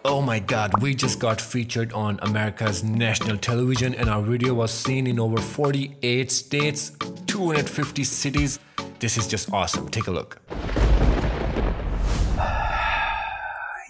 Oh my god, we just got featured on America's national television and our video was seen in over 48 states, 250 cities. This is just awesome. Take a look.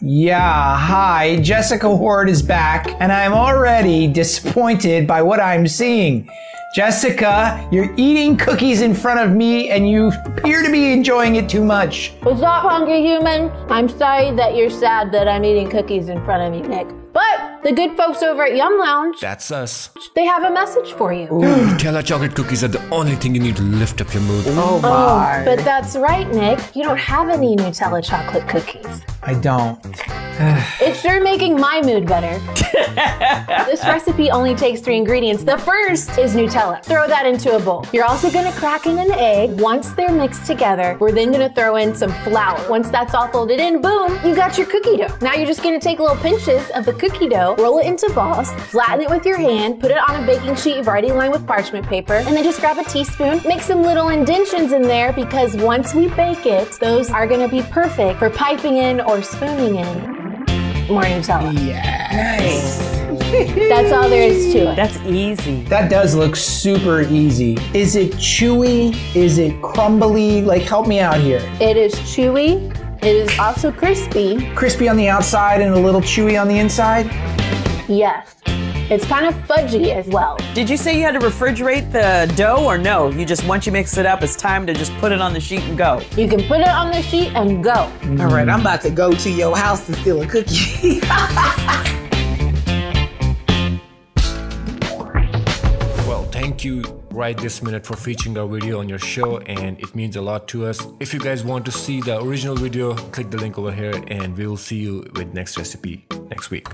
Yeah, hi, Jessica Ward is back, and I'm already disappointed by what I'm seeing. Jessica, you're eating cookies in front of me and you appear to be enjoying it too much. What's up, hungry human? I'm sorry that you're sad that I'm eating cookies in front of you, Nick. But the good folks over at Yum Lounge, That's us. they have a message for you. Nutella chocolate cookies are the only thing you need to lift up your mood. Oh my. But that's right, Nick. You don't have any Nutella chocolate cookies. I don't. It's sure making my mood better. This recipe only takes 3 ingredients. The first is Nutella. Throw that into a bowl. You're also gonna crack in an egg. Once they're mixed together, we're then gonna throw in some flour. Once that's all folded in, boom, you got your cookie dough. Now you're just gonna take little pinches of the cookie dough, roll it into balls, flatten it with your hand, put it on a baking sheet you've already lined with parchment paper, and then just grab a teaspoon, make some little indentions in there because once we bake it, those are gonna be perfect for piping in or spooning in more Nutella. Yes. That's all there is to it. That's easy. That does look super easy. Is it chewy? Is it crumbly? Like, help me out here. It is chewy. It is also crispy. Crispy on the outside and a little chewy on the inside? Yes. It's kind of fudgy as well. Did you say you had to refrigerate the dough or no? You just, once you mix it up, it's time to just put it on the sheet and go. You can put it on the sheet and go. All right, I'm about to go to your house and steal a cookie. Well, thank you right this minute for featuring our video on your show and it means a lot to us. If you guys want to see the original video, click the link over here and we will see you with next recipe next week.